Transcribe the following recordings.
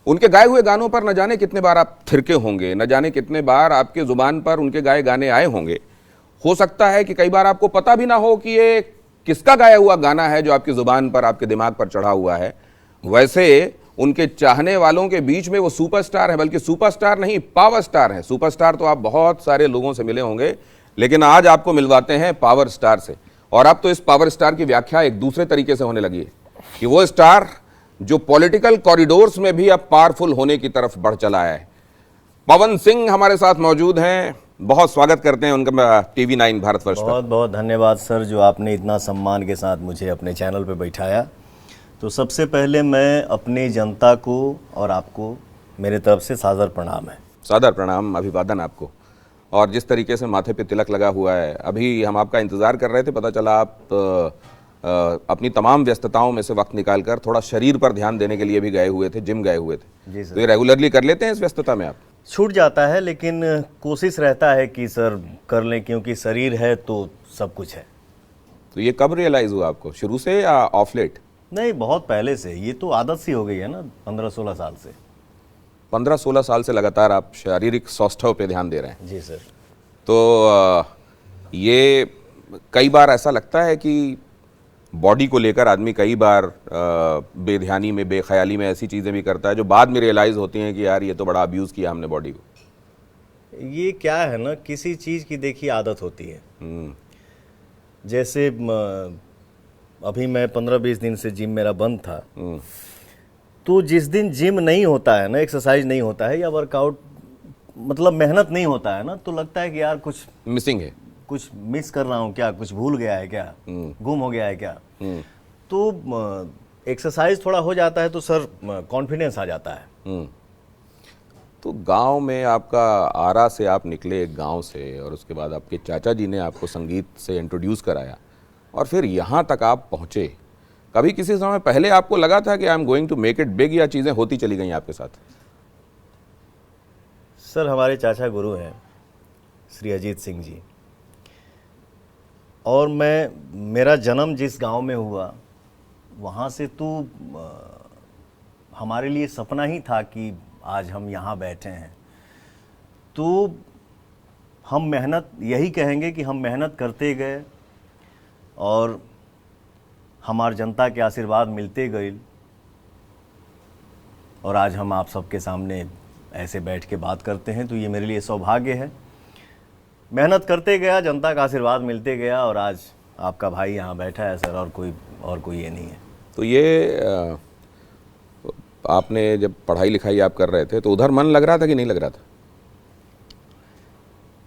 उनके गाए हुए गानों पर न जाने कितने बार आप थिरके होंगे, न जाने कितने बार आपके जुबान पर उनके गाए गाने आए होंगे। हो सकता है कि कई बार आपको पता भी ना हो कि ये किसका गाया हुआ गाना है जो आपकी जुबान पर, आपके दिमाग पर चढ़ा हुआ है। वैसे उनके चाहने वालों के बीच में वो सुपरस्टार है, बल्कि सुपरस्टार नहीं, पावर स्टार है। सुपरस्टार तो आप बहुत सारे लोगों से मिले होंगे, लेकिन आज आपको मिलवाते हैं पावर स्टार से। और अब तो इस पावर स्टार की व्याख्या एक दूसरे तरीके से होने लगी है कि वो स्टार जो पॉलिटिकल कॉरिडोर्स में भी अब पावरफुल होने की तरफ बढ़ चला है। पवन सिंह हमारे साथ मौजूद हैं, बहुत स्वागत करते हैं उनका TV9 भारतवर्ष पर। बहुत बहुत धन्यवाद सर, जो आपने इतना सम्मान के साथ मुझे अपने चैनल पे बैठाया। तो सबसे पहले मैं अपनी जनता को और आपको मेरे तरफ से सादर प्रणाम है। सादर प्रणाम, अभिवादन आपको। और जिस तरीके से माथे पे तिलक लगा हुआ है, अभी हम आपका इंतज़ार कर रहे थे, पता चला आप अपनी तमाम व्यस्तताओं में से वक्त निकालकर थोड़ा शरीर पर ध्यान देने के लिए भी गए हुए थे, जिम गए हुए थे। जी सर। तो ये रेगुलरली कर लेते हैं इस व्यस्तता में आप? छूट जाता है, लेकिन कोशिश रहता है कि सर कर लें, क्योंकि शरीर है तो सब कुछ है। तो ये कब रियलाइज़ हुआ आपको, शुरू से या ऑफ लेट? नहीं, बहुत पहले से। ये तो आदत सी हो गई है ना, 15-16 साल से। 15-16 साल से लगातार आप शारीरिक स्वास्थ्य पे ध्यान दे रहे हैं। जी सर। तो ये कई बार ऐसा लगता है कि बॉडी को लेकर आदमी कई बार बेध्यानी में, बेख्याली में ऐसी चीज़ें भी करता है जो बाद में रियलाइज़ होती हैं कि यार ये तो बड़ा अब्यूज़ किया हमने बॉडी को। ये क्या है ना, किसी चीज़ की देखिए आदत होती है। जैसे अभी मैं 15-20 दिन से जिम मेरा बंद था, तो जिस दिन जिम नहीं होता है ना, एक्सरसाइज नहीं होता है या वर्कआउट, मतलब मेहनत नहीं होता है ना, तो लगता है कि यार कुछ मिसिंग है, कुछ मिस कर रहा हूँ क्या, कुछ भूल गया है क्या, गुम हो गया है क्या। तो एक्सरसाइज थोड़ा हो जाता है तो सर कॉन्फिडेंस आ जाता है। तो गांव में आपका, आरा से आप निकले एक गांव से, और उसके बाद आपके चाचा जी ने आपको संगीत से इंट्रोड्यूस कराया और फिर यहाँ तक आप पहुँचे। कभी किसी समय पहले आपको लगा था कि I am going to make it big, या चीज़ें होती चली गई आपके साथ? सर हमारे चाचा गुरु हैं श्री अजीत सिंह जी, और मेरा जन्म जिस गांव में हुआ वहाँ से तो हमारे लिए सपना ही था कि आज हम यहाँ बैठे हैं। तो हम मेहनत, यही कहेंगे कि हम मेहनत करते गए और हमार जनता के आशीर्वाद मिलते गए, और आज हम आप सबके सामने ऐसे बैठ के बात करते हैं। तो ये मेरे लिए सौभाग्य है। मेहनत करते गया, जनता का आशीर्वाद मिलते गया, और आज आपका भाई यहाँ बैठा है सर, और कोई ये नहीं है। तो ये आपने जब पढ़ाई लिखाई आप कर रहे थे तो उधर मन लग रहा था कि नहीं लग रहा था?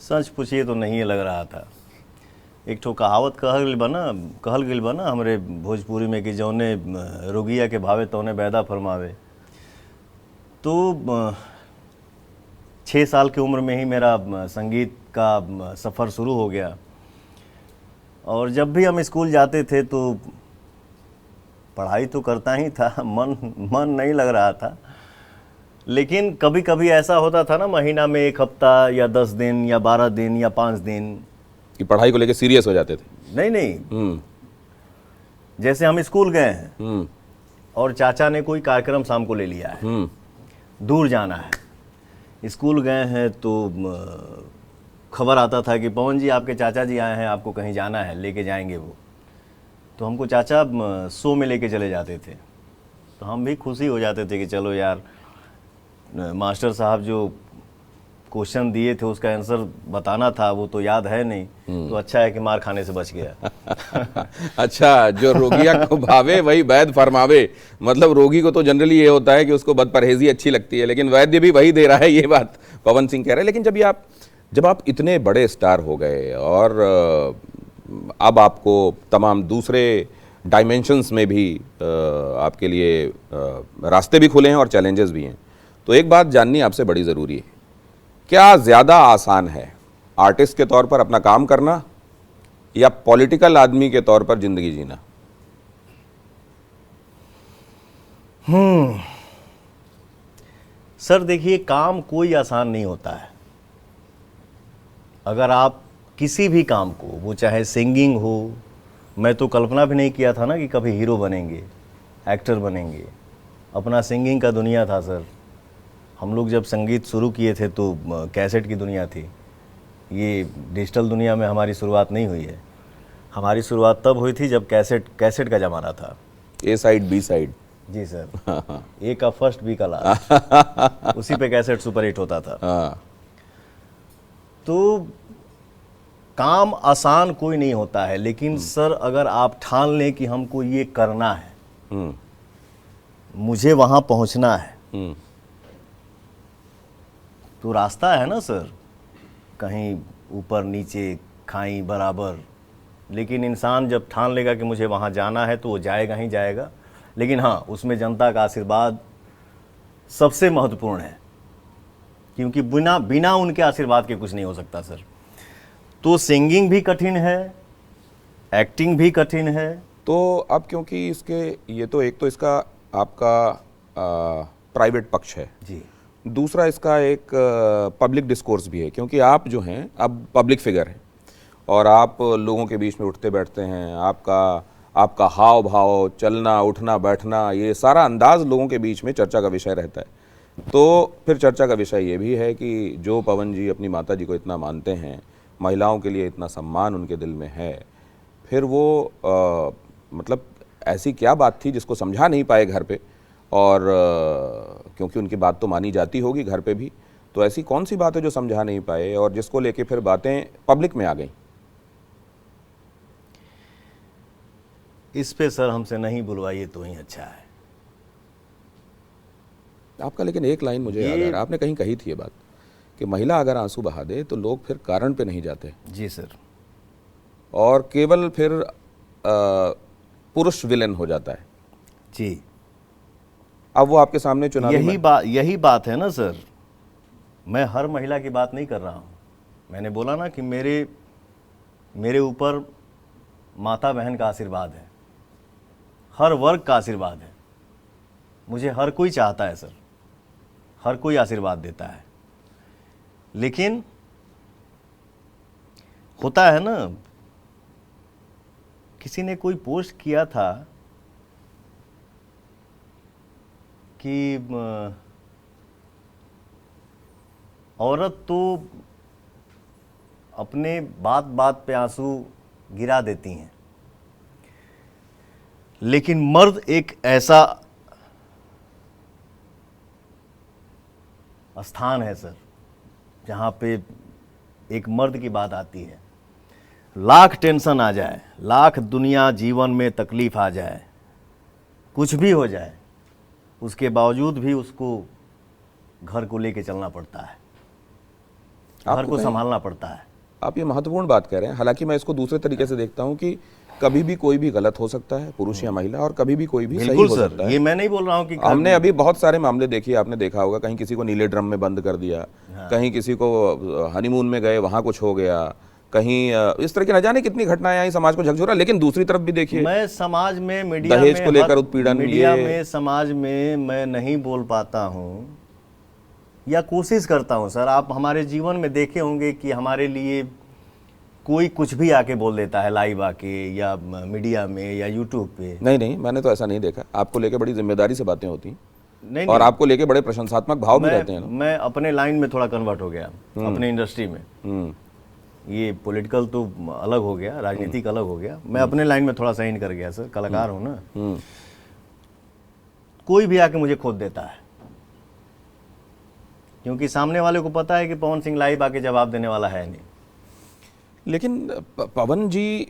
सच पूछिए तो नहीं लग रहा था। एक ठो कहावत कहल गइल बना हमरे भोजपुरी में कि जौने रोगिया के भावे तौने बैदा फरमावे। तो 6 साल की उम्र में ही मेरा संगीत का सफ़र शुरू हो गया, और जब भी हम स्कूल जाते थे तो पढ़ाई तो करता ही था, मन नहीं लग रहा था। लेकिन कभी कभी ऐसा होता था ना, महीना में 1 हफ्ता या 10 दिन या 12 दिन या 5 दिन कि पढ़ाई को लेकर सीरियस हो जाते थे? नहीं। जैसे हम स्कूल गए हैं और चाचा ने कोई कार्यक्रम शाम को ले लिया है, दूर जाना है, स्कूल गए हैं, तो खबर आता था कि पवन जी आपके चाचा जी आए हैं, आपको कहीं जाना है, लेके जाएंगे वो। तो हमको चाचा शो में लेके चले जाते थे, तो हम भी खुशी हो जाते थे कि चलो यार, मास्टर साहब जो क्वेश्चन दिए थे उसका आंसर बताना था, वो तो याद है नहीं, तो अच्छा है कि मार खाने से बच गया। अच्छा, जो रोगिया को भावे वही वैद्य फरमावे। मतलब रोगी को तो जनरली ये होता है कि उसको बदपरहेजी अच्छी लगती है, लेकिन वैद्य भी वही दे रहा है, ये बात पवन सिंह कह रहे हैं। लेकिन जब आप इतने बड़े स्टार हो गए और अब आपको तमाम दूसरे डायमेंशंस में भी आपके लिए रास्ते भी खुले हैं और चैलेंजेस भी हैं, तो एक बात जाननी आपसे बड़ी ज़रूरी है, क्या ज़्यादा आसान है आर्टिस्ट के तौर पर अपना काम करना या पॉलिटिकल आदमी के तौर पर ज़िंदगी जीना? सर देखिए, काम कोई आसान नहीं होता है। अगर आप किसी भी काम को, वो चाहे सिंगिंग हो, मैं तो कल्पना भी नहीं किया था ना कि कभी हीरो बनेंगे, एक्टर बनेंगे। अपना सिंगिंग का दुनिया था सर, हम लोग जब संगीत शुरू किए थे तो कैसेट की दुनिया थी। ये डिजिटल दुनिया में हमारी शुरुआत नहीं हुई है। हमारी शुरुआत तब हुई थी जब कैसेट का ज़माना था। ए साइड बी साइड। जी सर। ए का फर्स्ट, बी का लास्ट, उसी पे कैसेट सुपर हिट होता था। हाँ। तो काम आसान कोई नहीं होता है, लेकिन सर अगर आप ठान लें कि हमको ये करना है, मुझे वहाँ पहुँचना है, तो रास्ता है ना सर, कहीं ऊपर नीचे खाई बराबर। लेकिन इंसान जब ठान लेगा कि मुझे वहाँ जाना है तो वो जाएगा ही जाएगा। लेकिन हाँ, उसमें जनता का आशीर्वाद सबसे महत्वपूर्ण है, क्योंकि बिना उनके आशीर्वाद के कुछ नहीं हो सकता सर। तो सिंगिंग भी कठिन है, एक्टिंग भी कठिन है। तो अब क्योंकि इसके ये तो एक तो इसका आपका प्राइवेट पक्ष है जी, दूसरा इसका एक पब्लिक डिस्कोर्स भी है, क्योंकि आप जो हैं अब पब्लिक फिगर हैं और आप लोगों के बीच में उठते बैठते हैं। आपका हाव भाव, चलना उठना बैठना, ये सारा अंदाज लोगों के बीच में चर्चा का विषय रहता है। तो फिर चर्चा का विषय ये भी है कि जो पवन जी अपनी माता जी को इतना मानते हैं, महिलाओं के लिए इतना सम्मान उनके दिल में है, फिर वो मतलब ऐसी क्या बात थी जिसको समझा नहीं पाए घर पे, और क्योंकि उनकी बात तो मानी जाती होगी घर पे भी, तो ऐसी कौन सी बात है जो समझा नहीं पाए और जिसको लेके फिर बातें पब्लिक में आ गई? इस पे सर हमसे नहीं बुलवाइए तो ही अच्छा है। आपका लेकिन एक लाइन मुझे याद आ रहा है, आपने कहीं कही थी ये बात कि महिला अगर आंसू बहा दे तो लोग फिर कारण पे नहीं जाते। जी सर। और केवल फिर पुरुष विलेन हो जाता है। जी, अब वो आपके सामने चुनावी यही बात है ना सर। मैं हर महिला की बात नहीं कर रहा हूँ। मैंने बोला ना कि मेरे ऊपर माता बहन का आशीर्वाद है, हर वर्ग का आशीर्वाद है। मुझे हर कोई चाहता है सर, हर कोई आशीर्वाद देता है। लेकिन होता है ना, किसी ने कोई पोस्ट किया था कि औरत तो अपने बात बात पे आंसू गिरा देती हैं, लेकिन मर्द एक ऐसा स्थान है सर जहाँ पे एक मर्द की बात आती है, लाख टेंशन आ जाए, लाख दुनिया जीवन में तकलीफ आ जाए, कुछ भी हो जाए, उसके बावजूद भी उसको घर को लेके चलना पड़ता है, घर को संभालना पड़ता है। आप ये महत्वपूर्ण बात कह रहे हैं। हालांकि मैं इसको दूसरे तरीके से देखता हूं कि कभी भी कोई भी गलत हो सकता है, पुरुष या महिला, और कभी भी कोई भी सही हो सकता है। ये मैं नहीं बोल रहा हूं कि हमने अभी बहुत सारे मामले देखिए, आपने देखा होगा, कहीं किसी को नीले ड्रम में बंद कर दिया, कहीं किसी को हनीमून में गए वहां कुछ हो गया, कहीं इस तरह की न जाने कितनी घटनाएं आई, समाज को झकझोरा। लेकिन दूसरी तरफ भी देखिए, मैं समाज में, मीडिया दहेज में, को लेकर उत्पीड़न, मीडिया में, समाज में मैं नहीं बोल पाता हूं या कोशिश करता हूं सर। आप हमारे जीवन में देखे होंगे कि हमारे लिए कोई कुछ भी आके बोल देता है, लाइव आके या मीडिया में या यूट्यूब पे। नहीं, मैंने तो ऐसा नहीं देखा। आपको लेके बड़ी जिम्मेदारी से बातें होती हैं, नहीं, और आपको लेके बड़े प्रशंसात्मक भाव भी रहते हैं ना। मैं अपने लाइन में थोड़ा कन्वर्ट हो गया, अपने इंडस्ट्री में। ये पॉलिटिकल तो अलग हो गया, राजनीतिक अलग हो गया, मैं अपने लाइन में थोड़ा सा इन कर गया सर। कलाकार हूं ना, कोई भी आके मुझे खोद देता है, क्योंकि सामने वाले को पता है कि पवन सिंह लाइव आके जवाब देने वाला है नहीं। लेकिन पवन जी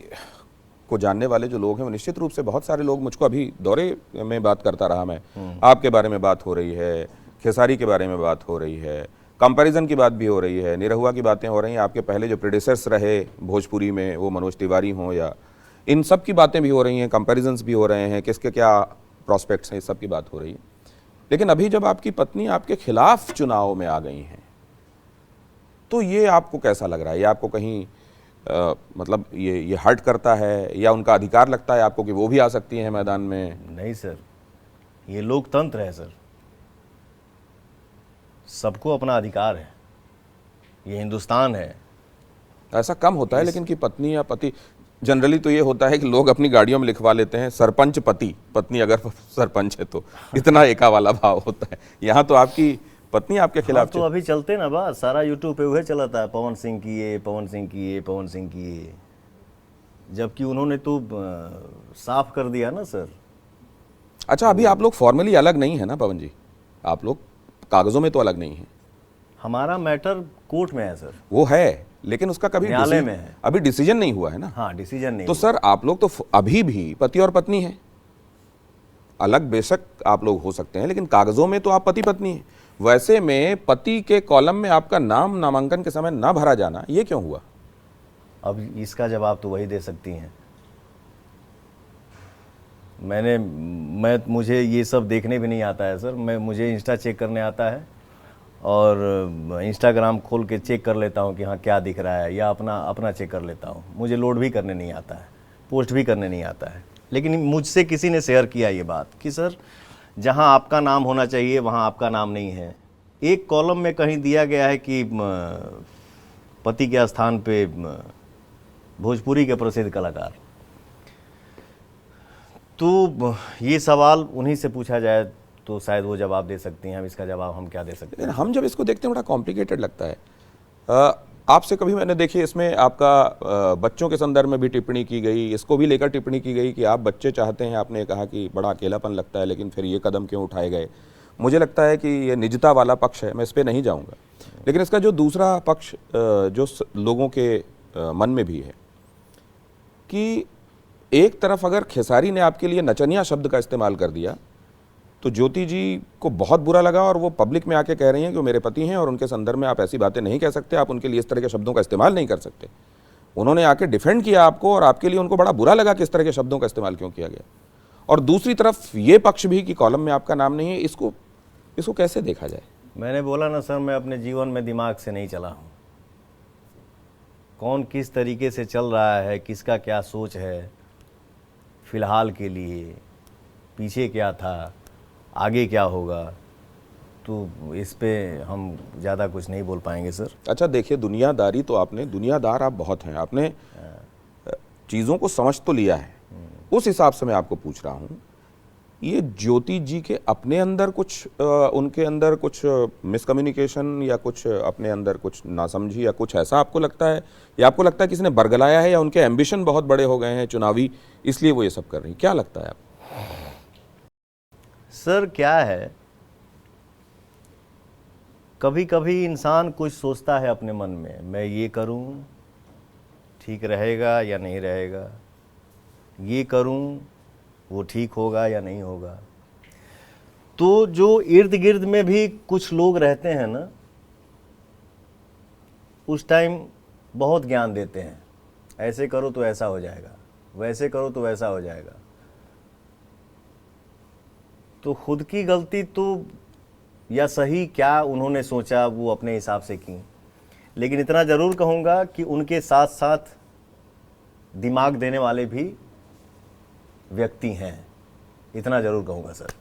को जानने वाले जो लोग हैं वो निश्चित रूप से बहुत सारे लोग, मुझको अभी दौरे में बात करता रहा मैं, आपके बारे में बात हो रही है, खेसारी के बारे में बात हो रही है, कंपैरिजन की बात भी हो रही है, निरहुआ की बातें हो रही हैं, आपके पहले जो प्रेडेसर्स रहे भोजपुरी में, वो मनोज तिवारी हों, या इन सब की बातें भी हो रही हैं, कंपैरिजन्स भी हो रहे हैं, किसके क्या प्रॉस्पेक्ट्स हैं, इस सब की बात हो रही है। लेकिन अभी जब आपकी पत्नी आपके खिलाफ चुनाव में आ गई हैं, तो ये आपको कैसा लग रहा है? ये आपको कहीं मतलब ये हर्ट करता है, या उनका अधिकार लगता है आपको कि वो भी आ सकती हैं मैदान में? नहीं सर, ये लोकतंत्र है सर, सबको अपना अधिकार है, ये हिंदुस्तान है। ऐसा कम होता है लेकिन कि पत्नी या पति, जनरली तो ये होता है कि लोग अपनी गाड़ियों में लिखवा लेते हैं सरपंच पति, पत्नी अगर सरपंच है तो, इतना एका वाला भाव होता है। यहाँ तो आपकी पत्नी आपके खिलाफ तो अभी चलते ना बात, सारा यूट्यूब पे वह चलाता है, पवन सिंह की ये, पवन सिंह की ये, पवन सिंह की ये, जबकि उन्होंने तो साफ कर दिया ना सर। अच्छा, अभी आप लोग फॉर्मली अलग नहीं है ना पवन जी, आप लोग कागजों में तो अलग नहीं है। हमारा मैटर कोर्ट में है सर। वो है, लेकिन उसका कभी न्यायालय में है, अभी डिसीजन नहीं हुआ है ना। हाँ, डिसीजन नहीं तो सर आप लोग तो अभी भी पति और पत्नी हैं, अलग बेशक आप लोग हो सकते हैं, लेकिन कागजों में तो आप पति पत्नी हैं। वैसे में पति के कॉलम में आपका नाम नामांकन के समय ना भरा जाना, ये क्यों हुआ? अब इसका जवाब तो वही दे सकती हैं। मुझे ये सब देखने भी नहीं आता है सर। मुझे इंस्टा चेक करने आता है और इंस्टाग्राम खोल के चेक कर लेता हूँ कि हाँ क्या दिख रहा है, या अपना चेक कर लेता हूँ। मुझे लोड भी करने नहीं आता है, पोस्ट भी करने नहीं आता है। लेकिन मुझसे किसी ने शेयर किया ये बात कि सर जहाँ आपका नाम होना चाहिए वहाँ आपका नाम नहीं है। एक कॉलम में कहीं दिया गया है कि पति के स्थान पे भोजपुरी के प्रसिद्ध कलाकार। तो ये सवाल उन्हीं से पूछा जाए तो शायद वो जवाब दे सकती हैं। हम इसका जवाब हम क्या दे सकते हैं? हम जब इसको देखते हैं बड़ा कॉम्प्लिकेटेड लगता है। आपसे कभी मैंने देखिए इसमें आपका बच्चों के संदर्भ में भी टिप्पणी की गई, इसको भी लेकर टिप्पणी की गई कि आप बच्चे चाहते हैं, आपने कहा कि बड़ा अकेलापन लगता है, लेकिन फिर ये कदम क्यों उठाए गए? मुझे लगता है कि ये निजता वाला पक्ष है, मैं इस पर नहीं जाऊँगा। लेकिन इसका जो दूसरा पक्ष जो लोगों के मन में भी है कि एक तरफ अगर खेसारी ने आपके लिए नचनिया शब्द का इस्तेमाल कर दिया तो ज्योति जी को बहुत बुरा लगा, और वो पब्लिक में आके कह रही हैं कि वो मेरे पति हैं और उनके संदर्भ में आप ऐसी बातें नहीं कह सकते, आप उनके लिए इस तरह के शब्दों का इस्तेमाल नहीं कर सकते। उन्होंने आके डिफेंड किया आपको, और आपके लिए उनको बड़ा बुरा लगा कि इस तरह के शब्दों का इस्तेमाल क्यों किया गया। और दूसरी तरफ ये पक्ष भी कि कॉलम में आपका नाम नहीं है, इसको कैसे देखा जाए? मैंने बोला ना सर, मैं अपने जीवन में दिमाग से नहीं चला हूँ। कौन किस तरीके से चल रहा है, किसका क्या सोच है फिलहाल के लिए, पीछे क्या था, आगे क्या होगा, तो इस पे हम ज़्यादा कुछ नहीं बोल पाएंगे सर। अच्छा देखिए, दुनियादारी तो आपने, दुनियादार आप बहुत हैं, आपने चीज़ों को समझ तो लिया है। उस हिसाब से मैं आपको पूछ रहा हूँ, ये ज्योति जी के अपने अंदर कुछ उनके अंदर कुछ मिसकम्युनिकेशन या कुछ अपने अंदर कुछ नासमझी या कुछ ऐसा आपको लगता है, या आपको लगता है किसी ने बरगलाया है, या उनके एम्बिशन बहुत बड़े हो गए हैं चुनावी, इसलिए वो ये सब कर रही हैं? क्या लगता है आपको? सर क्या है, कभी कभी इंसान कुछ सोचता है अपने मन में, मैं ये करूं ठीक रहेगा या नहीं रहेगा, ये करूं वो ठीक होगा या नहीं होगा। तो जो इर्द गिर्द में भी कुछ लोग रहते हैं ना, उस टाइम बहुत ज्ञान देते हैं, ऐसे करो तो ऐसा हो जाएगा, वैसे करो तो वैसा हो जाएगा। तो खुद की गलती तो, या सही क्या उन्होंने सोचा वो अपने हिसाब से की, लेकिन इतना ज़रूर कहूँगा कि उनके साथ साथ दिमाग देने वाले भी व्यक्ति हैं, इतना ज़रूर कहूँगा सर।